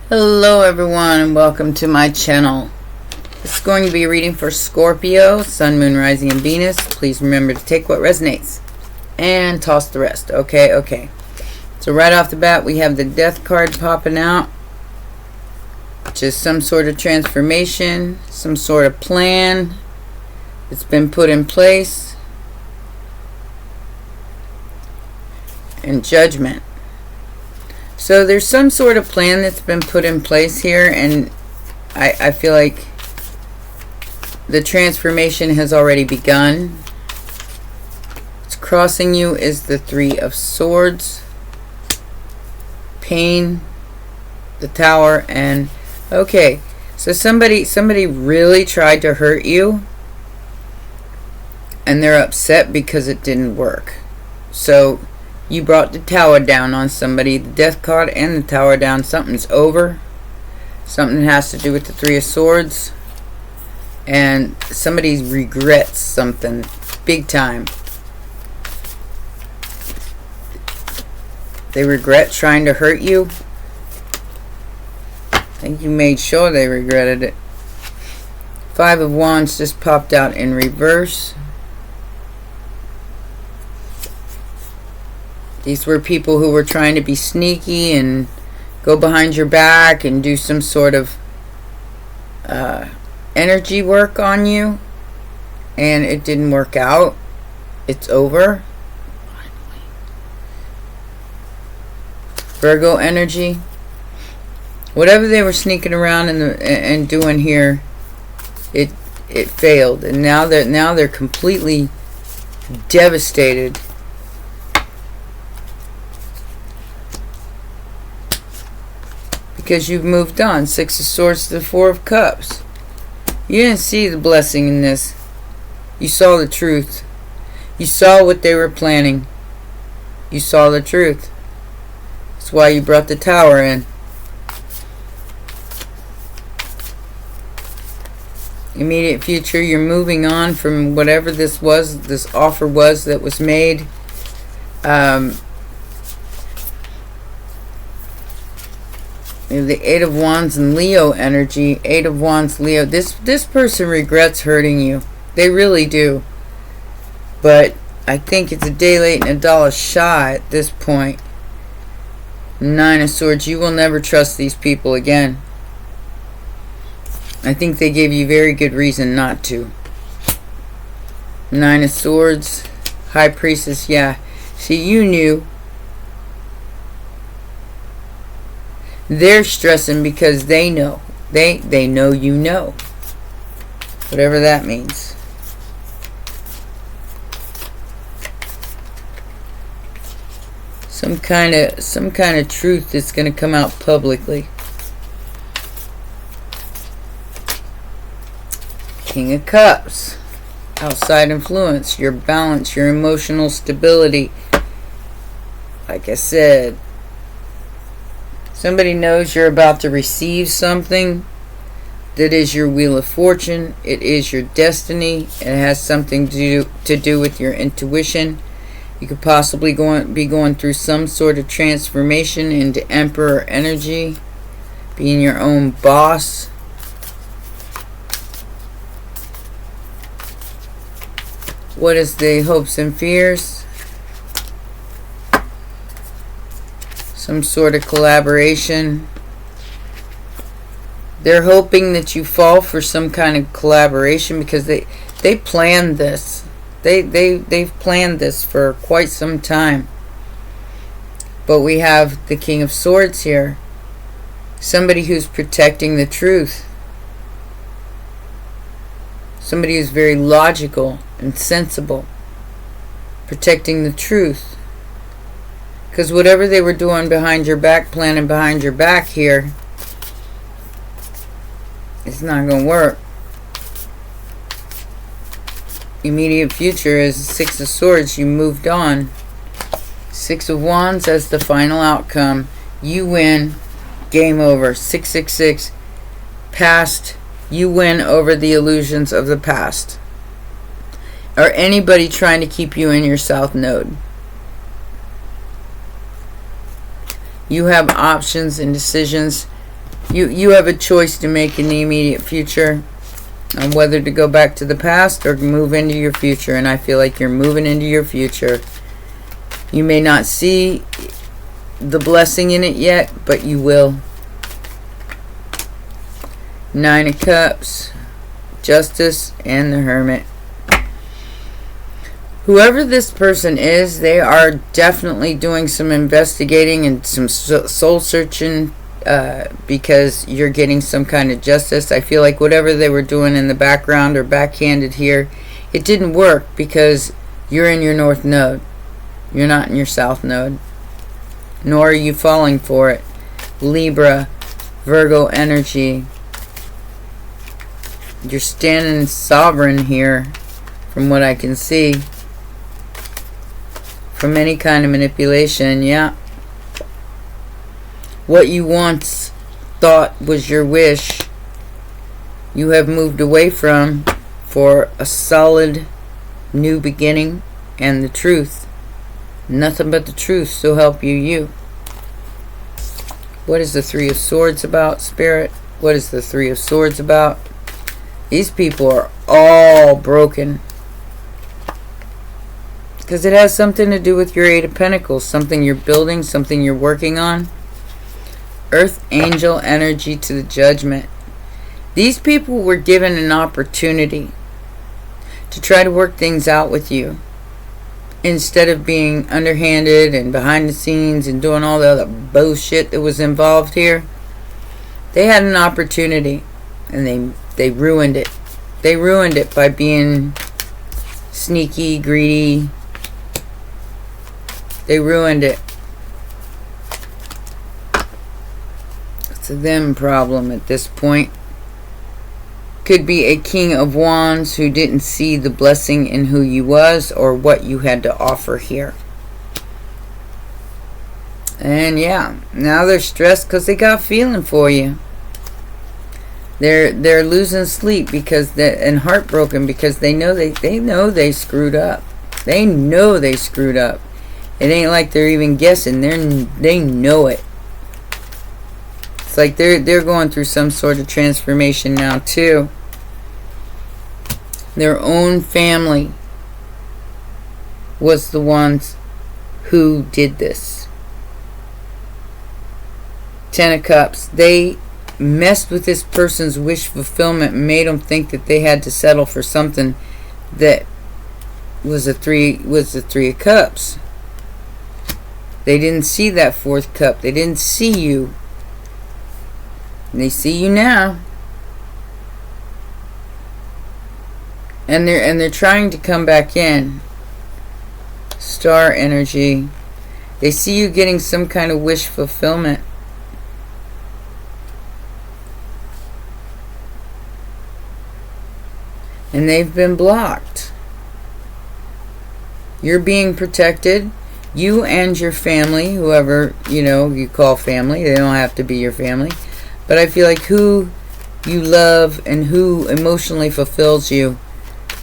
Hello everyone and welcome to my channel. This is going to be a reading for Scorpio, Sun, Moon, Rising, and Venus. Please remember to take what resonates and toss the rest. Okay. So right off the bat we have the Death card popping out, which is some sort of transformation, some sort of plan that's been put in place, and Judgment. So there's some sort of plan that's been put in place here, and I feel like the transformation has already begun. What's crossing you is the Three of Swords, pain, the Tower, and okay, so somebody really tried to hurt you, and they're upset because it didn't work. So you brought the Tower down on somebody, the Death card and the Tower down. Something's over. Something has to do with the Three of Swords. And somebody regrets something big time. They regret trying to hurt you. I think you made sure they regretted it. Five of Wands just popped out in reverse. These were people who were trying to be sneaky and go behind your back and do some sort of energy work on you. And it didn't work out. It's over. Virgo energy. Whatever they were sneaking around and doing here, it failed. And now they're completely devastated. Because you've moved on. Six of Swords to the Four of Cups. You didn't see the blessing in this. You saw the truth. You saw what they were planning. You saw the truth. That's why you brought the Tower in. Immediate future, you're moving on from whatever this was, this offer was that was made. The Eight of Wands and Leo energy. Eight of Wands, Leo. This person regrets hurting you. They really do. But I think it's a day late and a dollar shy at this point. Nine of Swords. You will never trust these people again. I think they gave you very good reason not to. Nine of Swords. High Priestess. Yeah. See, you knew. They're stressing because they know. They know you know. Whatever that means. Some kind of truth that's going to come out publicly. King of Cups. Outside influence, your balance, your emotional stability. Like I said, somebody knows you're about to receive something that is your Wheel of Fortune. It is your destiny. It has something to do with your intuition. You could possibly be going through some sort of transformation into Emperor energy. Being your own boss. What is the hopes and fears? Some sort of collaboration. They're hoping that you fall for some kind of collaboration because they planned this. They've planned this for quite some time. But we have the King of Swords here. Somebody who's protecting the truth. Somebody who's very logical and sensible. Protecting the truth. Because whatever they were doing behind your back, planning behind your back here, it's not going to work. Immediate future is Six of Swords. You moved on. Six of Wands as the final outcome. You win. Game over. 666. Past. You win over the illusions of the past. Or anybody trying to keep you in your South Node. You have options and decisions You have a choice to make in the immediate future on whether to go back to the past or move into your future. And I feel like you're moving into your future. You may not see the blessing in it yet, but you will. 9 of Cups, Justice, and the Hermit. Whoever this person is, they are definitely doing some investigating and some soul searching, because you're getting some kind of justice. I feel like whatever they were doing in the background or backhanded here, it didn't work because you're in your North Node. You're not in your South Node. Nor are you falling for it. Libra, Virgo energy. You're standing sovereign here, from what I can see. From any kind of manipulation, yeah. What you once thought was your wish, you have moved away from for a solid new beginning and the truth. Nothing but the truth, so help you, you. What is the 3 of Swords about, Spirit? What is the 3 of Swords about? These people are all broken. Because it has something to do with your 8 of Pentacles. Something you're building, something you're working on. Earth Angel energy to the Judgment. These people were given an opportunity to try to work things out with you, instead of being underhanded and behind the scenes and doing all the other bullshit that was involved here. They had an opportunity and they ruined it. They ruined it by being sneaky, greedy. They ruined it. It's a them problem at this point. Could be a King of Wands who didn't see the blessing in who you was or what you had to offer here. And yeah, now they're stressed because they got a feeling for you. They're losing sleep because and heartbroken because they know they screwed up. They know they screwed up. It ain't like they're even guessing. They know it. It's like they're going through some sort of transformation now too. Their own family was the ones who did this. 10 of Cups. They messed with this person's wish fulfillment and made them think that they had to settle for something that was the 3 of Cups. They didn't see that 4th cup. They didn't see you. They see you now. And they're trying to come back in. Star energy. They see you getting some kind of wish fulfillment. And they've been blocked. You're being protected. You and your family, whoever, you call family. They don't have to be your family. But I feel like who you love and who emotionally fulfills you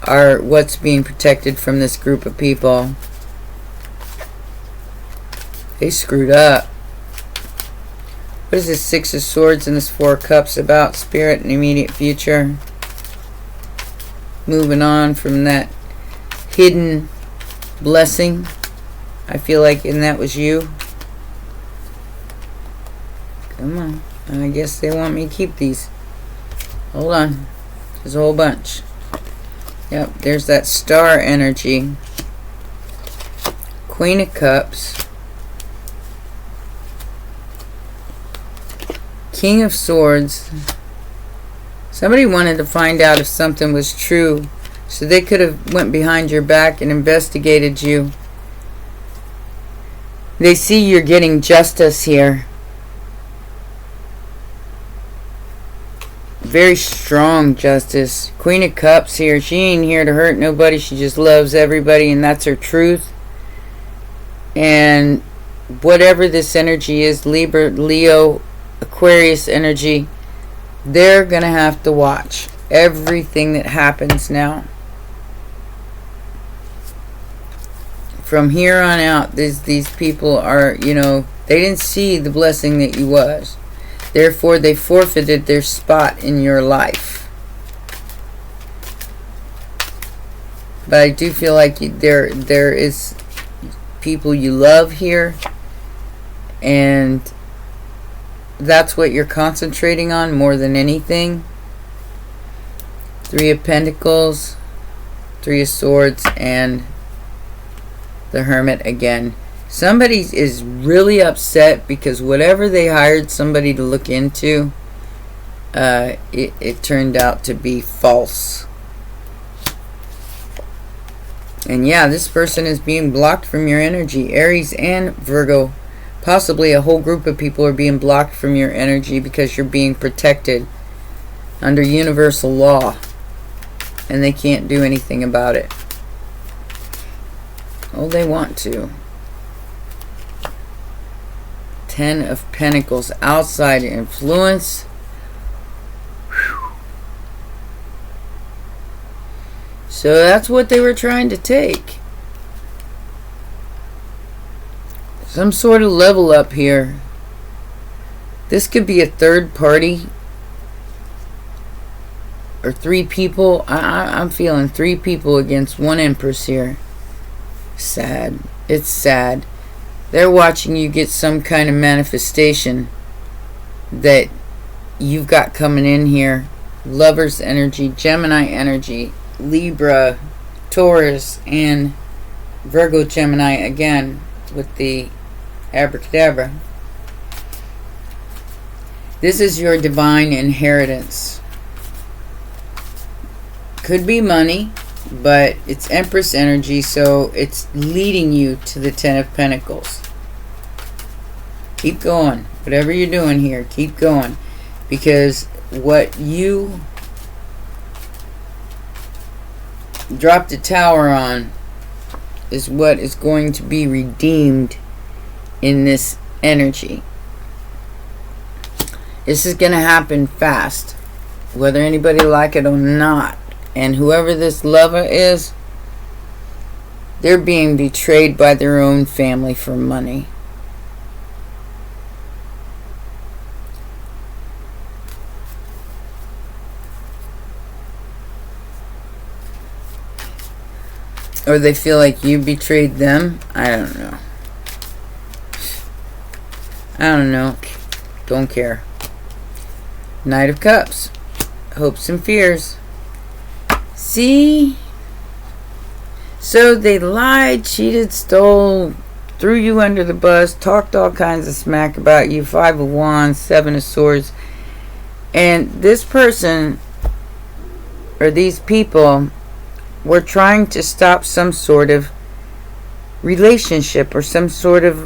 are what's being protected from this group of people. They screwed up. What is this 6 of Swords and this 4 of Cups about? Spirit and immediate future. Moving on from that hidden blessing. I feel like, and that was you. Come on. I guess they want me to keep these. Hold on. There's a whole bunch. Yep, there's that star energy. Queen of Cups. King of Swords. Somebody wanted to find out if something was true, so they could have went behind your back and investigated you. They see you're getting justice here. Very strong justice. Queen of Cups here. She ain't here to hurt nobody. She just loves everybody, and that's her truth. And whatever this energy is, Libra, Leo, Aquarius energy, they're going to have to watch everything that happens now. From here on out, these people are, they didn't see the blessing that you was. Therefore, they forfeited their spot in your life. But I do feel like there is people you love here, and that's what you're concentrating on more than anything. Three of Pentacles, Three of Swords, and the Hermit again. Somebody is really upset because whatever they hired somebody to look into, it turned out to be false. And yeah, this person is being blocked from your energy. Aries and Virgo. Possibly a whole group of people are being blocked from your energy because you're being protected under universal law. And they can't do anything about it. Oh, they want to. Ten of Pentacles. Outside influence. Whew. So that's what they were trying to take. Some sort of level up here. This could be a third party. Or three people. I'm feeling three people against one Empress here. Sad. It's sad. They're watching you get some kind of manifestation that you've got coming in here. Lover's energy, Gemini energy, Libra, Taurus, and Virgo Gemini again with the abracadabra. This is your divine inheritance. Could be money, but it's Empress energy, so it's leading you to the Ten of Pentacles. Keep going. Whatever you're doing here, keep going. Because what you dropped a tower on is what is going to be redeemed in this energy. This is going to happen fast, whether anybody like it or not. And whoever this lover is, they're being betrayed by their own family for money. Or they feel like you betrayed them. I don't know. I don't know. Don't care. Knight of Cups. Hopes and fears. See? So they lied, cheated, stole, threw you under the bus, talked all kinds of smack about you. Five of Wands, Seven of Swords. And this person, or these people, were trying to stop some sort of relationship or some sort of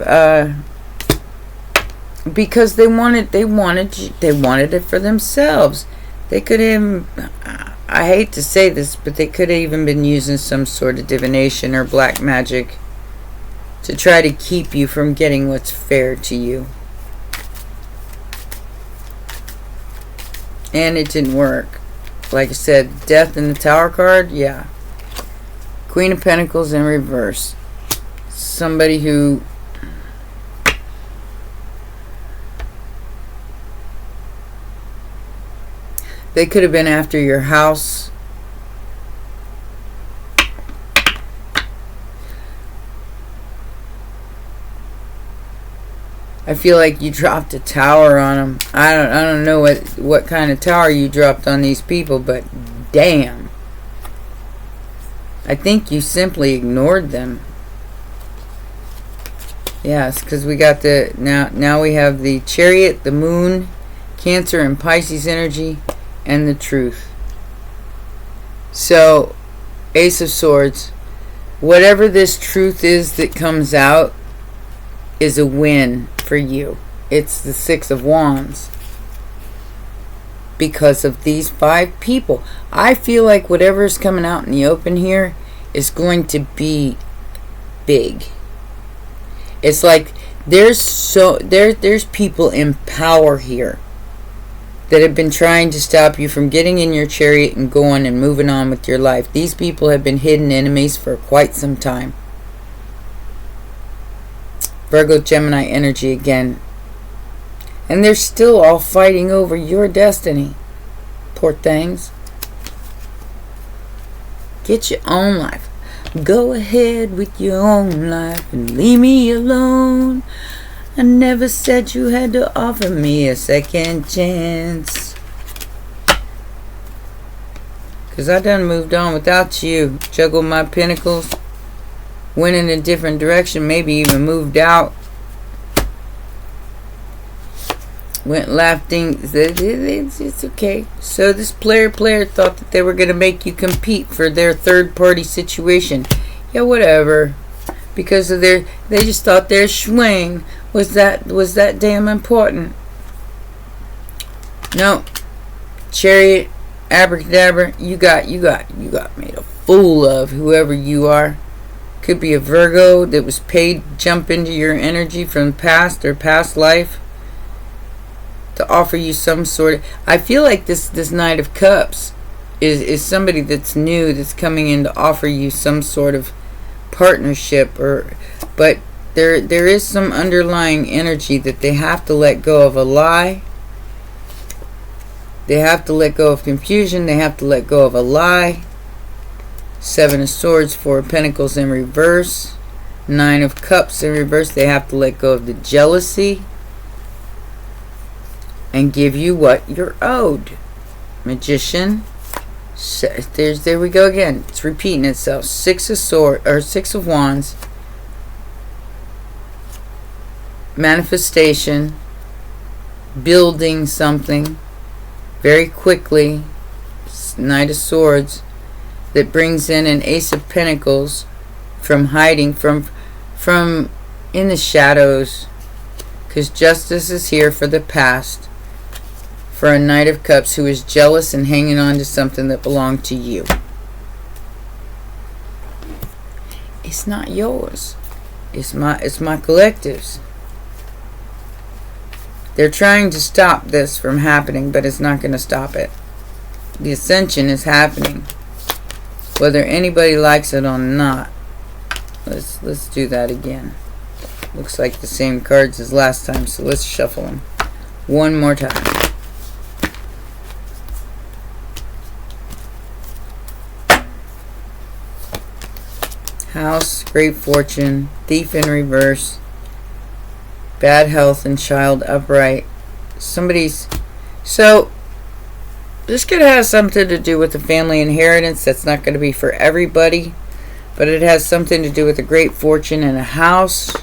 because they wanted it for themselves. They could even, I hate to say this, but they could have even been using some sort of divination or black magic to try to keep you from getting what's fair to you. And it didn't work. Like I said, Death in the Tower card, yeah. Queen of Pentacles in reverse. Somebody who they could have been after your house. I feel like you dropped a tower on them. I don't know what kind of tower you dropped on these people, but damn. I think you simply ignored them. Yes, because we got the now we have the Chariot, the Moon, Cancer and Pisces energy, and the Truth. So, Ace of Swords. Whatever this truth is that comes out is a win for you. It's the Six of Wands. Because of these five people. I feel like whatever is coming out in the open here is going to be big. It's like there's people in power here that have been trying to stop you from getting in your chariot and going and moving on with your life. These people have been hidden enemies for quite some time. Virgo Gemini energy again. And they're still all fighting over your destiny. Poor things. Get your own life. Go ahead with your own life and leave me alone. I never said you had to offer me a second chance. 'Cause I done moved on without you. Juggled my pinnacles. Went in a different direction. Maybe even moved out. Went laughing. It's okay. So this player thought that they were going to make you compete for their third party situation. Yeah, whatever. Because of they just thought their swing was that damn important. No. Chariot, abracadabra, you got made a fool of, whoever you are. Could be a Virgo that was paid to jump into your energy from past or past life to offer you some sort of... I feel like this Knight of Cups is somebody that's new, that's coming in to offer you some sort of partnership, but there is some underlying energy that they have to let go of a lie. They have to let go of confusion. They have to let go of a lie. 7 of Swords, 4 of Pentacles in reverse, 9 of Cups in reverse. They have to let go of the jealousy and give you what you're owed. Magician. There we go again. It's repeating itself. 6 of Swords, or 6 of Wands. Manifestation. Building something very quickly. Knight of Swords. That brings in an Ace of Pentacles from hiding, from in the shadows. Because justice is here for the past. For a Knight of Cups who is jealous and hanging on to something that belonged to you. It's not yours. It's my collective's. They're trying to stop this from happening, but it's not going to stop it. The ascension is happening. Whether anybody likes it or not. Let's do that again. Looks like the same cards as last time, so let's shuffle them one more time. House, great fortune, thief in reverse, bad health, and child upright. So this could have something to do with the family inheritance. That's not going to be for everybody, but it has something to do with a great fortune and a house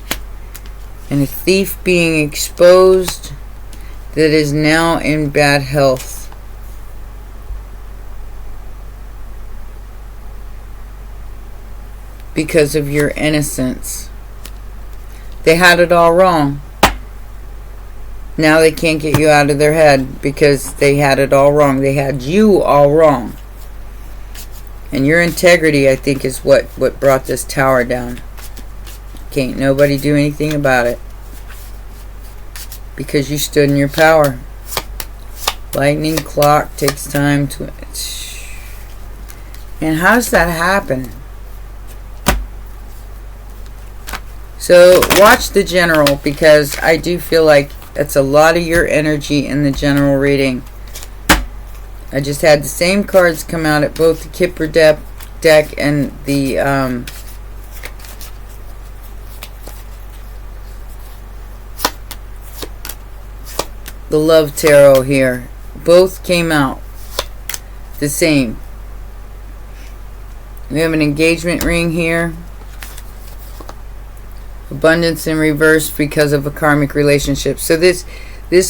and a thief being exposed that is now in bad health. Because of your innocence. They had it all wrong. Now they can't get you out of their head because they had it all wrong. They had you all wrong. And your integrity, I think, is what brought this tower down. Can't nobody do anything about it. Because you stood in your power. Lightning clock takes time to... And how does that happen? So watch the general, because I do feel like that's a lot of your energy in the general reading. I just had the same cards come out at both the Kipper deck and the Love Tarot here. Both came out the same. We have an engagement ring here. Abundance in reverse because of a karmic relationship. So this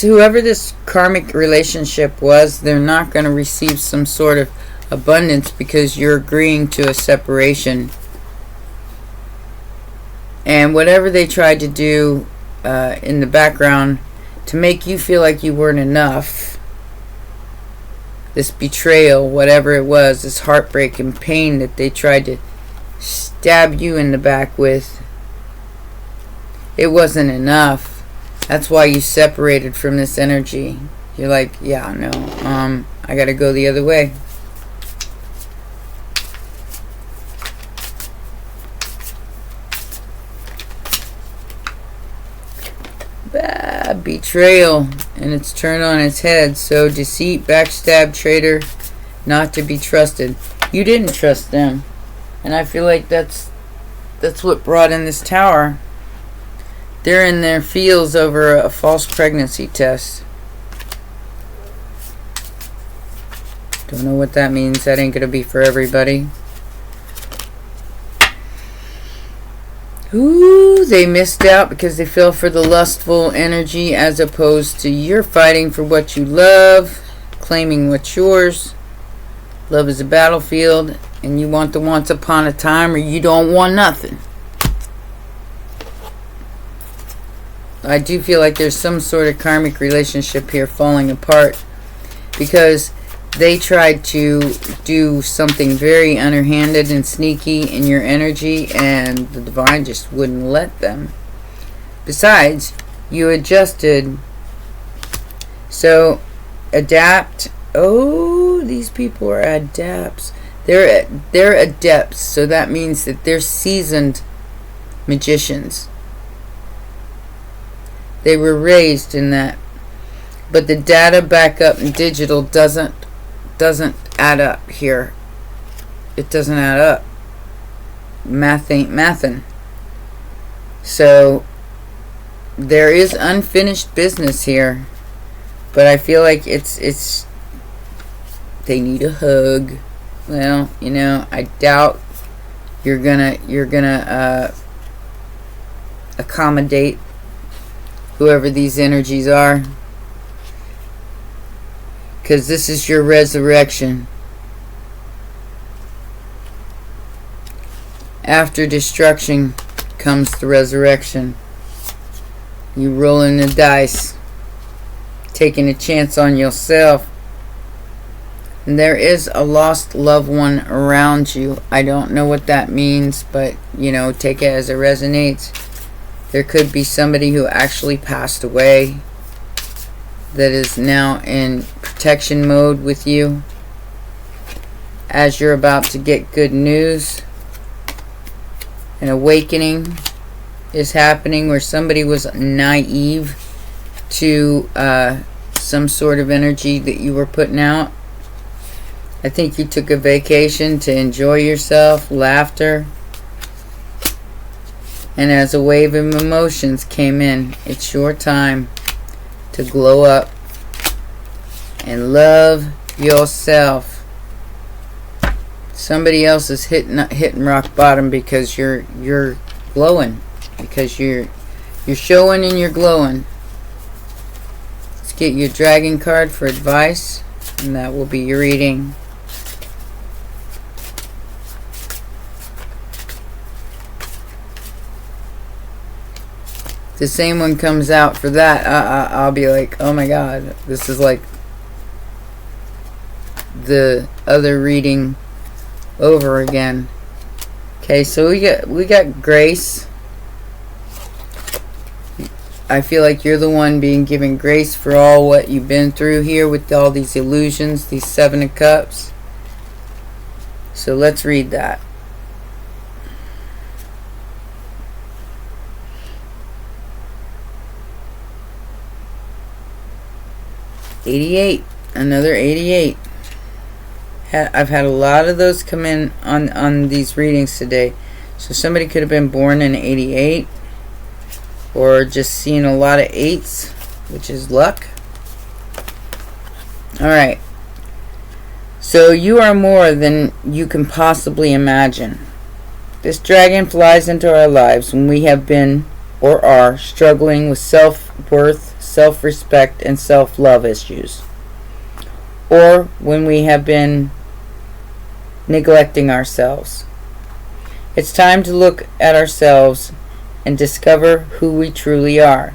whoever this karmic relationship was, they're not going to receive some sort of abundance because you're agreeing to a separation. And whatever they tried to do in the background to make you feel like you weren't enough, this betrayal, whatever it was, this heartbreak and pain that they tried to stab you in the back with, it wasn't enough. That's why you separated from this energy. You're like, yeah, no, I gotta go the other way. Betrayal. and it's turned on its head. So deceit, backstab, traitor, not to be trusted. You didn't trust them, and I feel like that's what brought in this Tower. They're in their feels over a false pregnancy test. Don't know what that means. That ain't gonna be for everybody. Ooh, they missed out because they fell for the lustful energy, as opposed to you're fighting for what you love, claiming what's yours. Love is a battlefield, and you want the once upon a time, or you don't want nothing. I do feel like there's some sort of karmic relationship here falling apart, because they tried to do something very underhanded and sneaky in your energy, and the divine just wouldn't let them. Besides, you adjusted. So, adapt. Oh, these people are adepts. They're adepts, so that means that they're seasoned magicians. They were raised in that. But the data backup and digital doesn't add up here. It doesn't add up. Math ain't mathin'. So there is unfinished business here, but I feel like it's they need a hug. Well, you know, I doubt you're gonna accommodate whoever these energies are, because this is your resurrection. After destruction comes the resurrection. You rolling the dice, taking a chance on yourself. And there is a lost loved one around you. I don't know what that means, but, you know, take it as it resonates. There could be somebody who actually passed away that is now in protection mode with you, as you're about to get good news. An awakening is happening where somebody was naive to some sort of energy that you were putting out. I think you took a vacation to enjoy yourself, laughter, and as a wave of emotions came in, it's your time to glow up and love yourself. Somebody else is hitting rock bottom because you're glowing, because you're showing and you're glowing. Let's get your dragon card for advice, and that will be your reading. The same one comes out for that, I'll be like, oh my god, this is like the other reading over again. Okay, so we got grace. I feel like you're the one being given grace for all what you've been through here with all these illusions, these 7 of Cups. So let's read that. $88, another 88. I've had a lot of those come in on these readings today. So somebody could have been born in 88, or just seeing a lot of 8s, which is luck. Alright. So you are more than you can possibly imagine. This dragon flies into our lives when we have been or are struggling with self-worth, self-respect, and self-love issues, or when we have been neglecting ourselves. It's time to look at ourselves and discover who we truly are.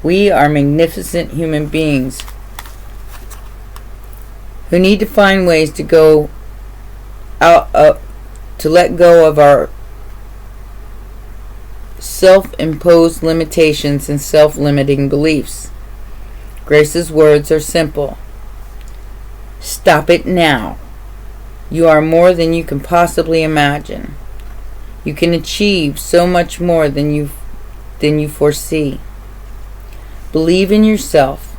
We are magnificent human beings who need to find ways to go out to let go of our self-imposed limitations and self-limiting beliefs. Grace's words are simple. Stop it now. You are more than you can possibly imagine. You can achieve so much more than you foresee. Believe in yourself.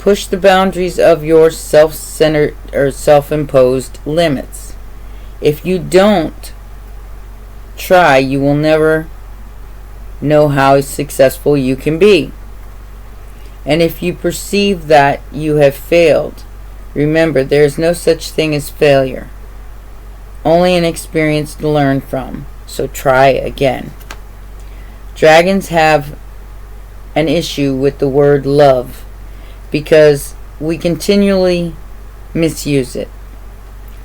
Push the boundaries of your self-centered or self-imposed limits. If you don't try, you will never know how successful you can be. And if you perceive that you have failed, remember there is no such thing as failure. Only an experience to learn from. So try again. Dragons have an issue with the word love because we continually misuse it.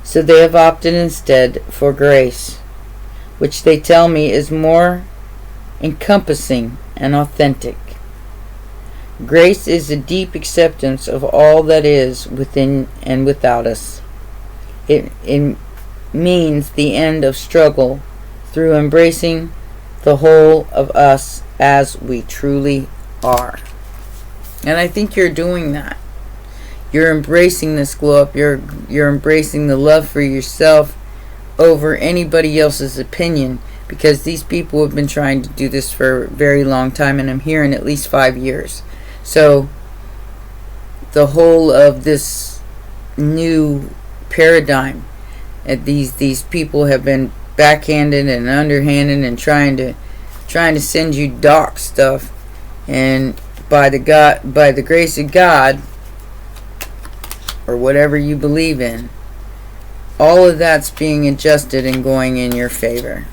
So they have opted instead for grace, which they tell me is more encompassing and authentic. Grace is a deep acceptance of all that is within and without us. It means the end of struggle through embracing the whole of us as we truly are. And I think you're doing that. You're embracing this glow up. You're embracing the love for yourself over anybody else's opinion, because these people have been trying to do this for a very long time, and I'm hearing at least 5 years. So the whole of this new paradigm, these people have been backhanded and underhanded and trying to send you dark stuff, and by the grace of God, or whatever you believe in, all of that's being adjusted and going in your favor.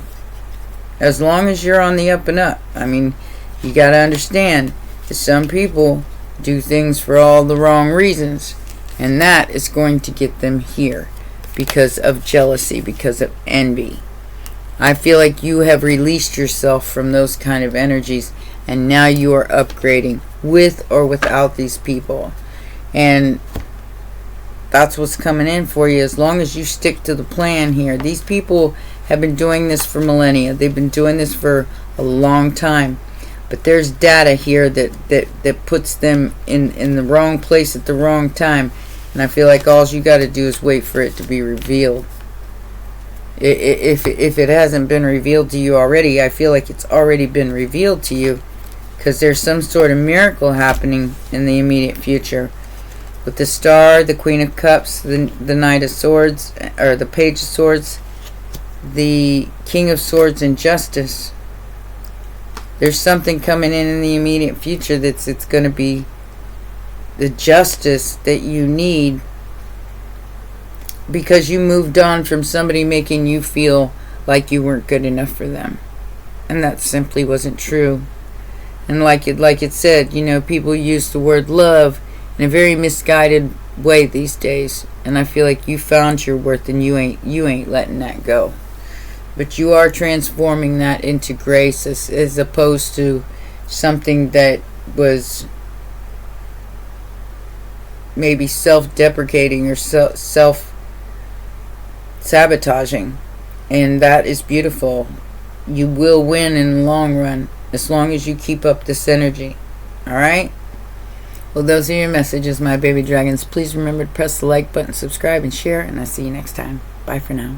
As long as you're on the up and up. I mean, you got to understand that some people do things for all the wrong reasons, and that is going to get them here because of jealousy, because of envy. I feel like you have released yourself from those kind of energies, and now you are upgrading with or without these people. And that's what's coming in for you as long as you stick to the plan here. These people have been doing this for millennia. They've been doing this for a long time. But there's data here that puts them in the wrong place at the wrong time. And I feel like all you got to do is wait for it to be revealed. If it hasn't been revealed to you already, I feel like it's already been revealed to you, because there's some sort of miracle happening in the immediate future. With the Star, the Queen of Cups, the Knight of Swords, or the Page of Swords, the King of Swords, and Justice. There's something coming in the immediate future it's going to be the justice that you need, because you moved on from somebody making you feel like you weren't good enough for them. And that simply wasn't true. And like it said, people use the word love in a very misguided way these days, and I feel like you found your worth, and you ain't letting that go. But you are transforming that into grace, as opposed to something that was maybe self-deprecating or self-sabotaging. And that is beautiful. You will win in the long run as long as you keep up this energy. Alright? Well, those are your messages, my baby dragons. Please remember to press the like button, subscribe, and share, and I'll see you next time. Bye for now.